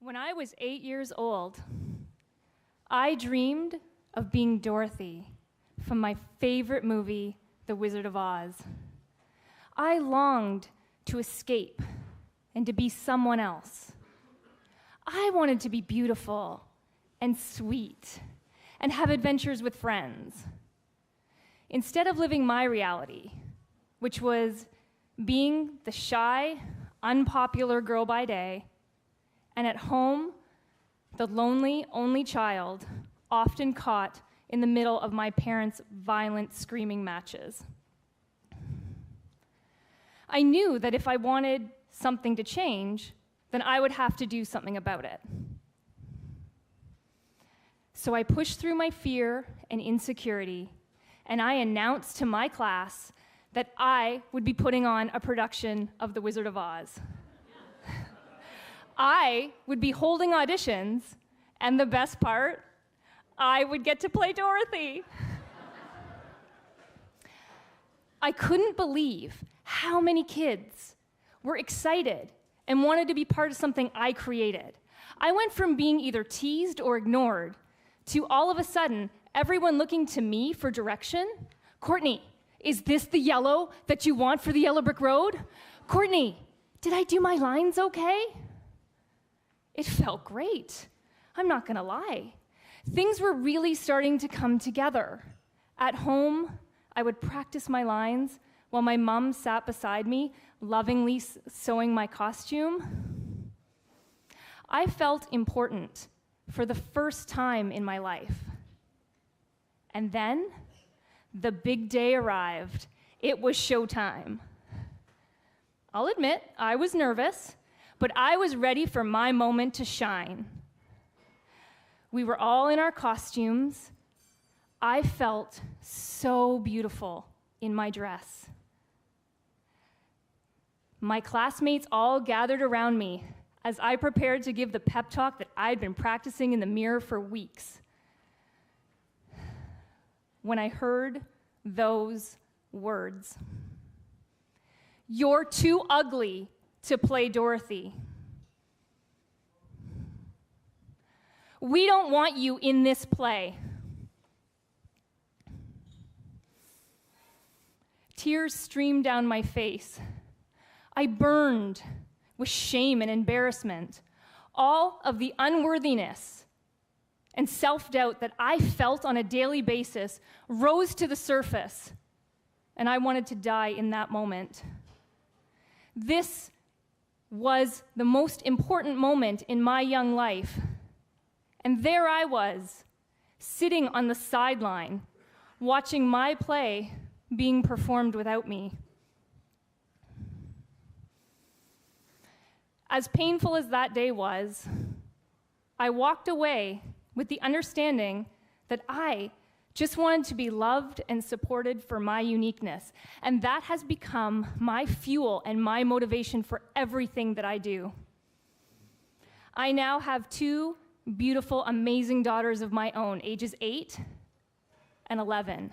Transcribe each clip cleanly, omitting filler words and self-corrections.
When I was 8 years old, I dreamed of being Dorothy from my favorite movie, The Wizard of Oz. I longed to escape and to be someone else. I wanted to be beautiful and sweet and have adventures with friends. Instead of living my reality, which was being the shy, unpopular girl by day, and at home, the lonely only child, often caught in the middle of my parents' violent screaming matches. I knew that if I wanted something to change, then I would have to do something about it. So I pushed through my fear and insecurity, and I announced to my class that I would be putting on a production of The Wizard of Oz. I would be holding auditions, and the best part, I would get to play Dorothy. I couldn't believe how many kids were excited and wanted to be part of something I created. I went from being either teased or ignored to all of a sudden, everyone looking to me for direction. Courtney, is this the yellow that you want for the yellow brick road? Courtney, did I do my lines okay? It felt great. I'm not gonna lie. Things were really starting to come together. At home, I would practice my lines while my mom sat beside me, lovingly sewing my costume. I felt important for the first time in my life. And then, the big day arrived. It was showtime. I'll admit, I was nervous, but I was ready for my moment to shine. We were all in our costumes. I felt so beautiful in my dress. My classmates all gathered around me as I prepared to give the pep talk that I'd been practicing in the mirror for weeks. When I heard those words, "You're too ugly to play Dorothy. We don't want you in this play." Tears streamed down my face. I burned with shame and embarrassment. All of the unworthiness and self-doubt that I felt on a daily basis rose to the surface, and I wanted to die in that moment. This was the most important moment in my young life. And there I was, sitting on the sideline, watching my play being performed without me. As painful as that day was, I walked away with the understanding that I just wanted to be loved and supported for my uniqueness. And that has become my fuel and my motivation for everything that I do. I now have two beautiful, amazing daughters of my own, ages 8 and 11.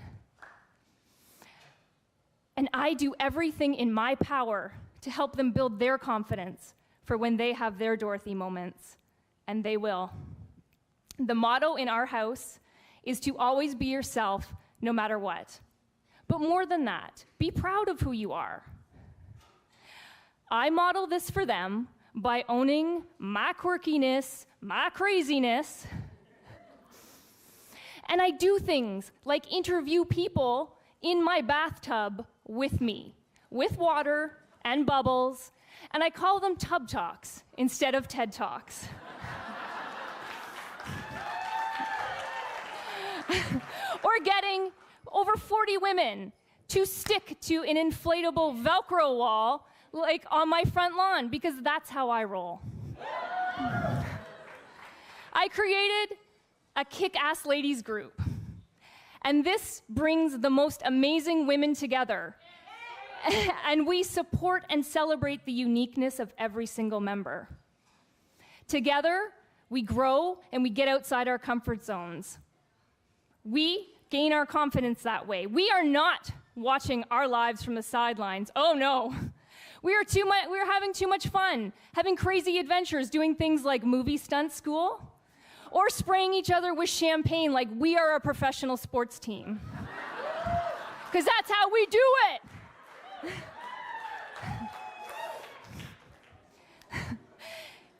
And I do everything in my power to help them build their confidence for when they have their Dorothy moments, and they will. The motto in our house is to always be yourself, no matter what. But more than that, be proud of who you are. I model this for them by owning my quirkiness, my craziness. And I do things like interview people in my bathtub with me, with water and bubbles, and I call them Tub Talks instead of TED Talks. Or getting over 40 women to stick to an inflatable Velcro wall like on my front lawn, because that's how I roll. I created a kick-ass ladies group, and this brings the most amazing women together, and we support and celebrate the uniqueness of every single member. Together, we grow and we get outside our comfort zones. We gain our confidence that way. We are not watching our lives from the sidelines. Oh no. We were having too much fun, having crazy adventures, doing things like movie stunt school, or spraying each other with champagne like we are a professional sports team. Because that's how we do it.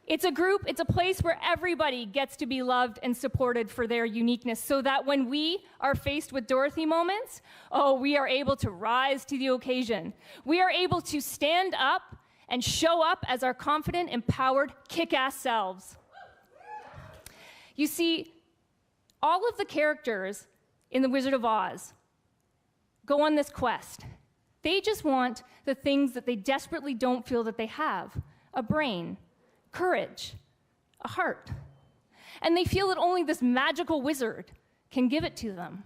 It's a group, it's a place where everybody gets to be loved and supported for their uniqueness, so that when we are faced with Dorothy moments, we are able to rise to the occasion. We are able to stand up and show up as our confident, empowered, kick-ass selves. You see, all of the characters in The Wizard of Oz go on this quest. They just want the things that they desperately don't feel that they have: a brain, courage, a heart. And they feel that only this magical wizard can give it to them.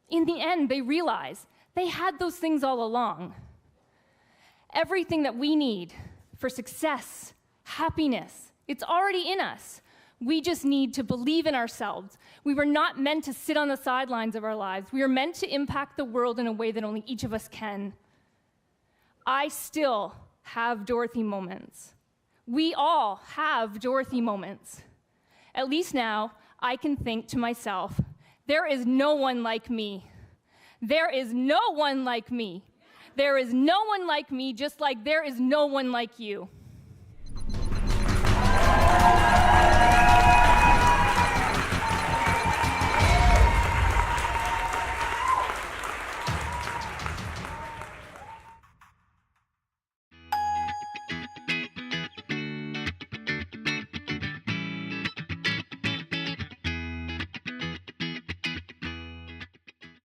In the end, they realize they had those things all along. Everything that we need for success, happiness, it's already in us. We just need to believe in ourselves. We were not meant to sit on the sidelines of our lives. We are meant to impact the world in a way that only each of us can. I still have Dorothy moments. We all have Dorothy moments. At least now, I can think to myself, there is no one like me. There is no one like me. There is no one like me, just like there is no one like you.